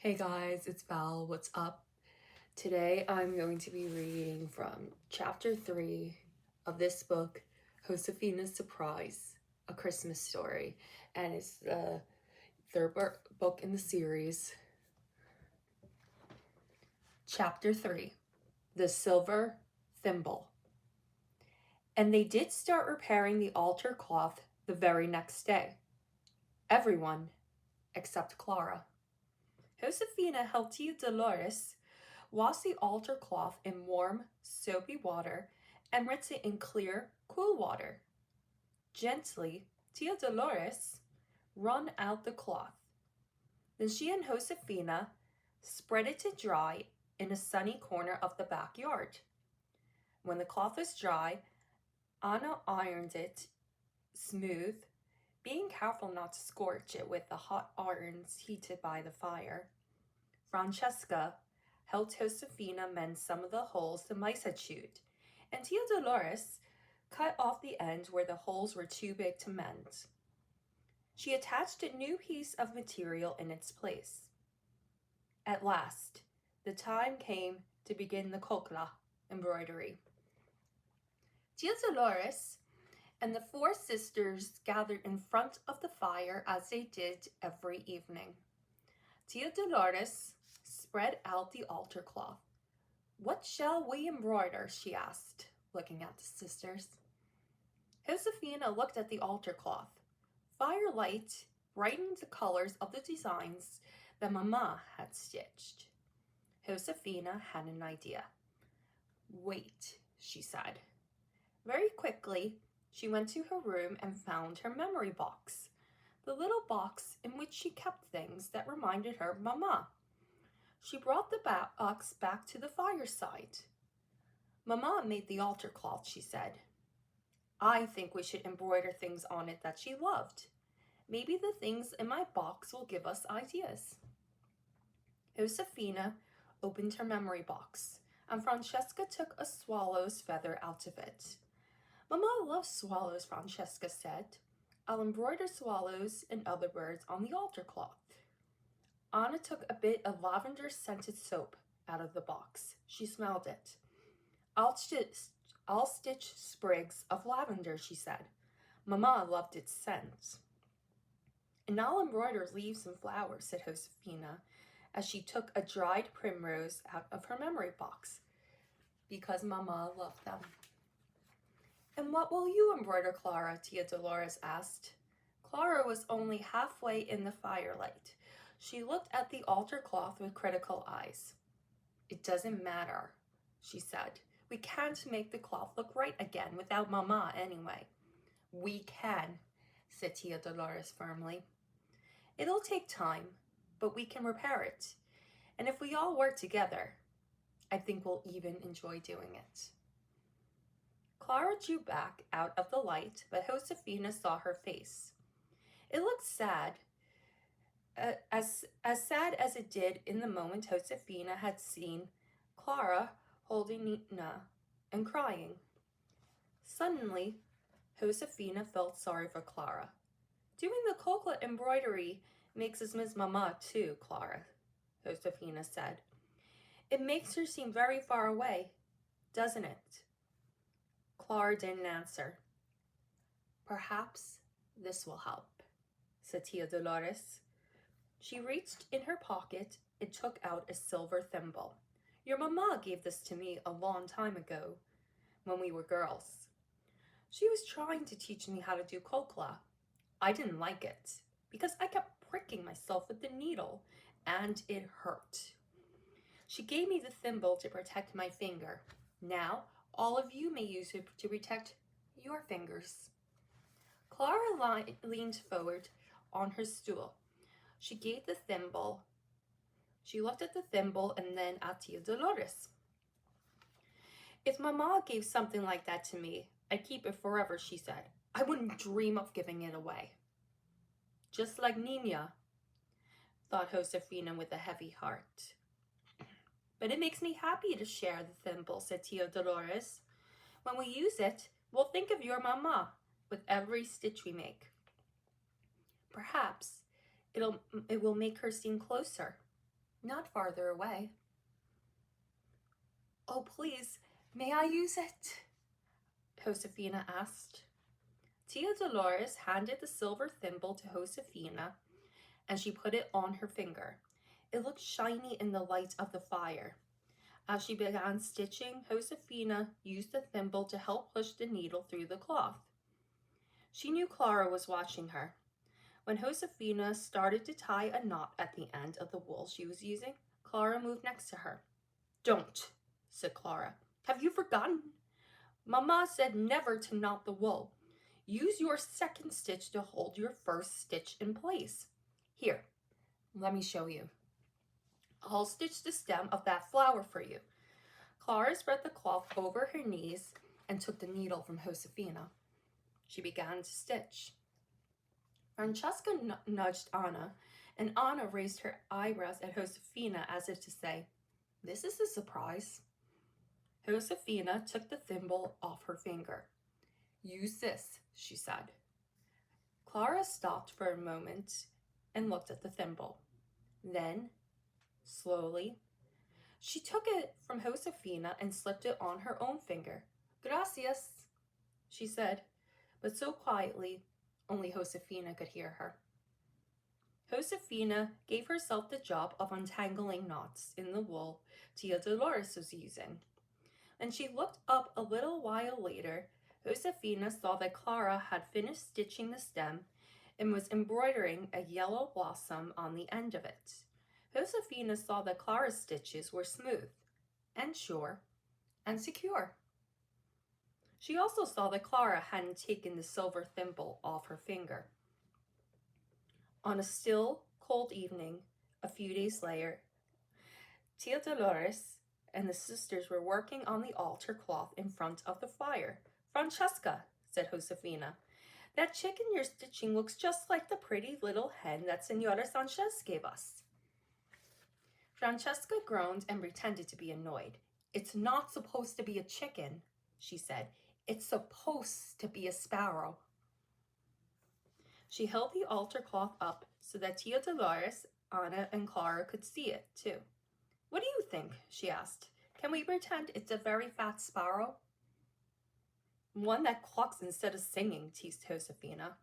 Hey guys, it's Val. What's up? Today I'm going to be reading from chapter 3 of this book, Josefina's Surprise, A Christmas Story. And it's the third book in the series. Chapter 3, The Silver Thimble. And they did start repairing the altar cloth the very next day. Everyone except Clara. Josefina helped Tia Dolores wash the altar cloth in warm, soapy water and rinse it in clear, cool water. Gently, Tia Dolores wrung out the cloth. Then she and Josefina spread it to dry in a sunny corner of the backyard. When the cloth was dry, Anna ironed it smooth, being careful not to scorch it with the hot irons heated by the fire. Francesca helped Josefina mend some of the holes the mice had chewed, and Tia Dolores cut off the ends where the holes were too big to mend. She attached a new piece of material in its place. At last, the time came to begin the kokla embroidery. Tia Dolores and the four sisters gathered in front of the fire as they did every evening. Tia Dolores spread out the altar cloth. "What shall we embroider?" she asked, looking at the sisters. Josefina looked at the altar cloth. Firelight brightened the colors of the designs that Mama had stitched. Josefina had an idea. "Wait," she said. Very quickly, she went to her room and found her memory box, the little box in which she kept things that reminded her of Mama. She brought the box back to the fireside. "Mama made the altar cloth," she said. "I think we should embroider things on it that she loved. Maybe the things in my box will give us ideas." Josefina opened her memory box, and Francesca took a swallow's feather out of it. "Mama loves swallows," Francesca said. "I'll embroider swallows and other birds on the altar cloth." Anna took a bit of lavender-scented soap out of the box. She smelled it. I'll stitch sprigs of lavender," she said. "Mama loved its scent." "And I'll embroider leaves and flowers," said Josefina, as she took a dried primrose out of her memory box, because Mama loved them. "And what will you embroider, Clara?" Tia Dolores asked. Clara was only halfway in the firelight. She looked at the altar cloth with critical eyes. "It doesn't matter," she said. "We can't make the cloth look right again without Mama anyway." "We can," said Tia Dolores firmly. "It'll take time, but we can repair it. And if we all work together, I think we'll even enjoy doing it." Clara drew back out of the light, but Josefina saw her face. It looked sad, as sad as it did in the moment Josefina had seen Clara holding Nina and crying. Suddenly, Josefina felt sorry for Clara. "Doing the kokla embroidery makes us miss Mama too, Clara," Josefina said. "It makes her seem very far away, doesn't it?" Clara didn't answer. "Perhaps this will help," said Tia Dolores. She reached in her pocket and took out a silver thimble. "Your Mama gave this to me a long time ago, when we were girls. She was trying to teach me how to do kokla. I didn't like it, because I kept pricking myself with the needle, and it hurt. She gave me the thimble to protect my finger. Now, all of you may use it to protect your fingers." Clara leaned forward on her stool. She gave the thimble. She looked at the thimble and then at Tia Dolores. "If Mama gave something like that to me, I'd keep it forever," she said. "I wouldn't dream of giving it away." "Just like Nina," thought Josefina with a heavy heart. "But it makes me happy to share the thimble," said Tia Dolores. "When we use it, we'll think of your Mama with every stitch we make. Perhaps it will make her seem closer." not farther away. Oh, please, may I use it? Josefina asked. Tia Dolores handed the silver thimble to Josefina, and she put it on her finger. It looked shiny in the light of the fire. As she began stitching, Josefina used the thimble to help push the needle through the cloth. She knew Clara was watching her. When Josefina started to tie a knot at the end of the wool she was using, Clara moved next to her. Don't, said Clara. Have you forgotten? Mama said never to knot the wool. Use your second stitch to hold your first stitch in place. Here, let me show you. I'll stitch the stem of that flower for you. Clara spread the cloth over her knees and took the needle from Josefina. She began to stitch. Francesca nudged Anna, and Anna raised her eyebrows at Josefina as if to say, "This is a surprise." Josefina took the thimble off her finger. "Use this," she said. Clara stopped for a moment and looked at the thimble. Then, slowly, she took it from Josefina and slipped it on her own finger. "Gracias," she said, but so quietly only Josefina could hear her. Josefina gave herself the job of untangling knots in the wool Tia Dolores was using. When she looked up a little while later, Josefina saw that Clara had finished stitching the stem and was embroidering a yellow blossom on the end of it. Josefina saw that Clara's stitches were smooth and sure and secure. She also saw that Clara hadn't taken the silver thimble off her finger. On a still, cold evening, a few days later, Tia Dolores and the sisters were working on the altar cloth in front of the fire. "Francesca," said Josefina, "that chicken you're stitching looks just like the pretty little hen that Senora Sanchez gave us." Francesca groaned and pretended to be annoyed. "It's not supposed to be a chicken," she said. "It's supposed to be a sparrow." She held the altar cloth up so that Tia Dolores, Anna, and Clara could see it, too. "What do you think?" she asked. "Can we pretend it's a very fat sparrow?" "One that clucks instead of singing," teased Josefina.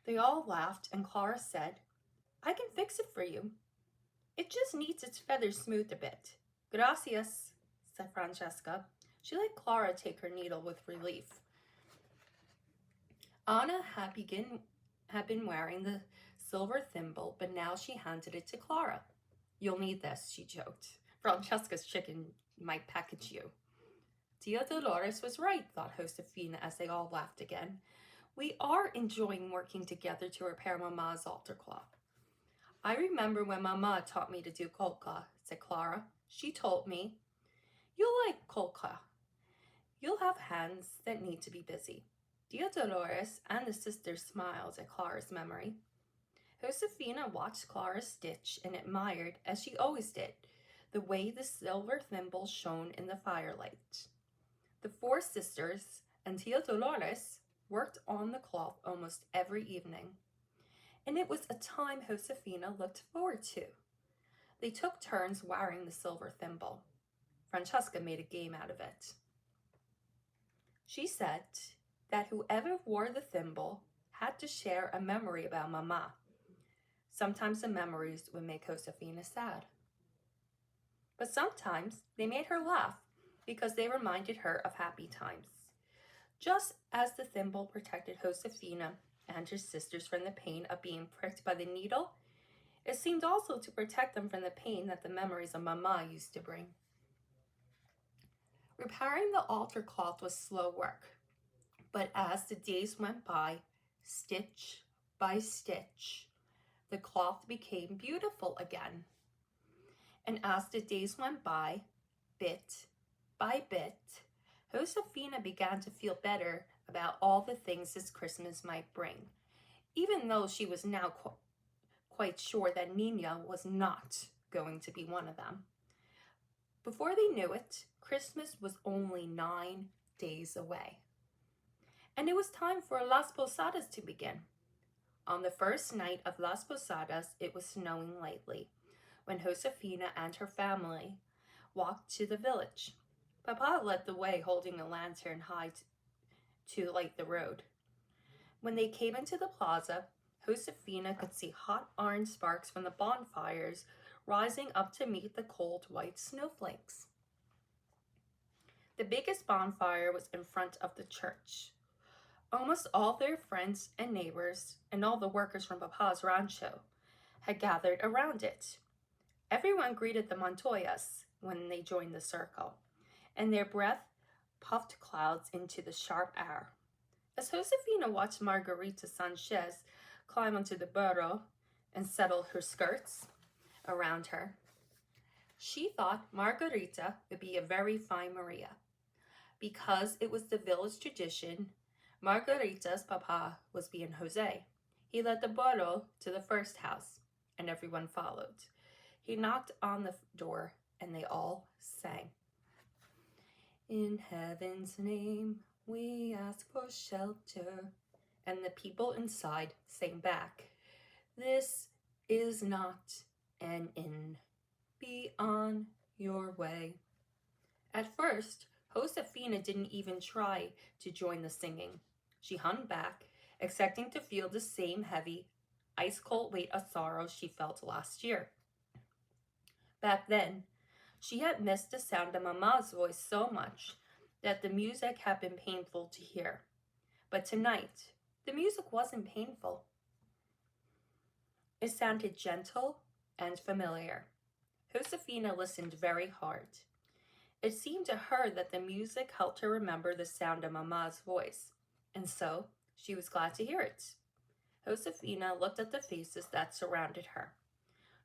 They all laughed, and Clara said, "I can fix it for you. It just needs its feathers smoothed a bit." "Gracias," said Francesca. She let Clara take her needle with relief. Anna had been wearing the silver thimble, but now she handed it to Clara. "You'll need this," she joked. "Francesca's chicken might package you." Tia Dolores was right, thought Josefina as they all laughed again. "We are enjoying working together to repair Mama's altar cloth." "I remember when Mama taught me to do kolka," said Clara. "She told me, you'll like kolka. You'll have hands that need to be busy." Tia Dolores and the sisters smiled at Clara's memory. Josefina watched Clara stitch and admired, as she always did, the way the silver thimble shone in the firelight. The four sisters and Tia Dolores worked on the cloth almost every evening, and it was a time Josefina looked forward to. They took turns wearing the silver thimble. Francesca made a game out of it. She said that whoever wore the thimble had to share a memory about Mama. Sometimes the memories would make Josefina sad. But sometimes they made her laugh because they reminded her of happy times. Just as the thimble protected Josefina and her sisters from the pain of being pricked by the needle, it seemed also to protect them from the pain that the memories of Mama used to bring. Repairing the altar cloth was slow work, but as the days went by, stitch by stitch, the cloth became beautiful again. And as the days went by, bit by bit, Josefina began to feel better about all the things this Christmas might bring, even though she was now quite sure that Nina was not going to be one of them. Before they knew it, Christmas was only 9 days away. And it was time for Las Posadas to begin. On the first night of Las Posadas, it was snowing lightly. when Josefina and her family walked to the village. Papa led the way holding a lantern high to light the road. When they came into the plaza, Josefina could see hot orange sparks from the bonfires rising up to meet the cold white snowflakes. The biggest bonfire was in front of the church. Almost all their friends and neighbors and all the workers from Papa's rancho had gathered around it. Everyone greeted the Montoyas when they joined the circle, and their breath puffed clouds into the sharp air. As Josefina watched Margarita Sanchez climb onto the burro and settle her skirts around her, she thought Margarita would be a very fine Maria. Because it was the village tradition, Margarita's papa was being Jose. He led the burro to the first house, and everyone followed. He knocked on the door, and they all sang. In heaven's name, we ask for shelter. And the people inside sang back, this is not an inn. Be on your way. At first, Josefina didn't even try to join the singing. She hung back, expecting to feel the same heavy, ice-cold weight of sorrow she felt last year. Back then, she had missed the sound of Mama's voice so much that the music had been painful to hear. But tonight, the music wasn't painful. It sounded gentle and familiar. Josefina listened very hard. It seemed to her that the music helped her remember the sound of Mama's voice, and so she was glad to hear it. Josefina looked at the faces that surrounded her.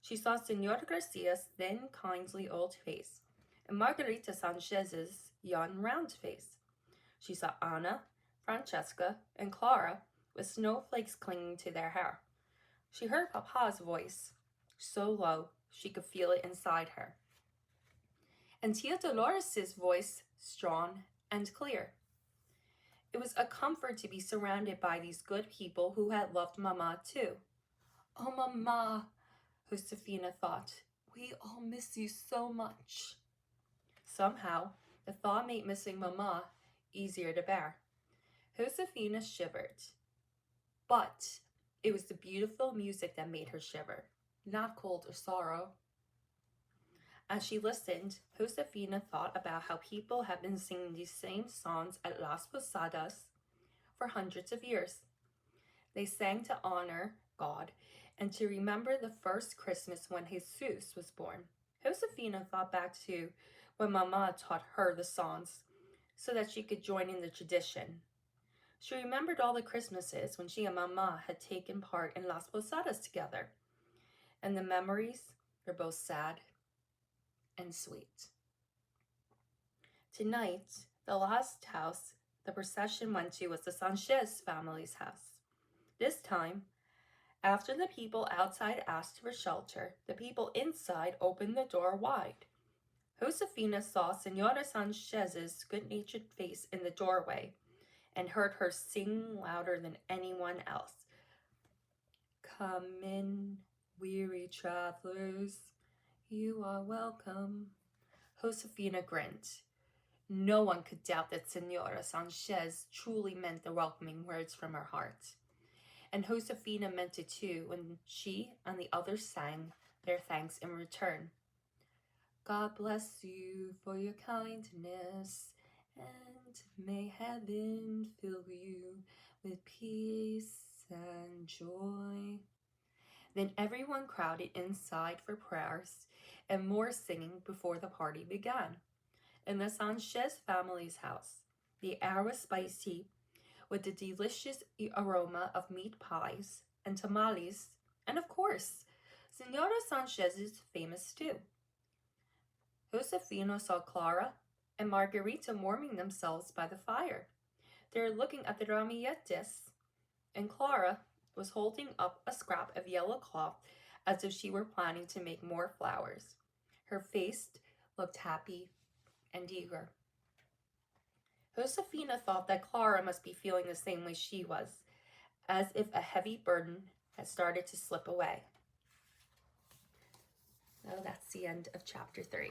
She saw Senor Garcia's thin, kindly old face, and Margarita Sanchez's young, round face. She saw Ana, Francesca, and Clara with snowflakes clinging to their hair. She heard Papa's voice, so low she could feel it inside her. And Tia Dolores' voice, strong and clear. It was a comfort to be surrounded by these good people who had loved Mama too. Oh, Mama, Josefina thought, we all miss you so much. Somehow, the thought made missing Mama easier to bear. Josefina shivered. But it was the beautiful music that made her shiver, not cold or sorrow. As she listened, Josefina thought about how people have been singing these same songs at Las Posadas for hundreds of years. They sang to honor God and to remember the first Christmas when Jesus was born. Josefina thought back to when Mama taught her the songs so that she could join in the tradition. She remembered all the Christmases when she and Mama had taken part in Las Posadas together, and the memories were both sad and sweet. Tonight, the last house the procession went to was the Sanchez family's house. This time, after the people outside asked for shelter, the people inside opened the door wide. Josefina saw Senora Sanchez's good-natured face in the doorway and heard her sing louder than anyone else. Come in, weary travelers, you are welcome. Josefina grinned. No one could doubt that Senora Sanchez truly meant the welcoming words from her heart. And Josefina meant it too when she and the others sang their thanks in return. God bless you for your kindness, and may heaven fill you with peace and joy. Then everyone crowded inside for prayers and more singing before the party began. In the Sanchez family's house, the air was spicy with the delicious aroma of meat pies and tamales, and of course, Senora Sanchez's famous stew. Josefina saw Clara and Margarita warming themselves by the fire. They were looking at the ramilletes, and Clara was holding up a scrap of yellow cloth as if she were planning to make more flowers. Her face looked happy and eager. Josefina thought that Clara must be feeling the same way she was, as if a heavy burden had started to slip away. Now that's the end of chapter 3.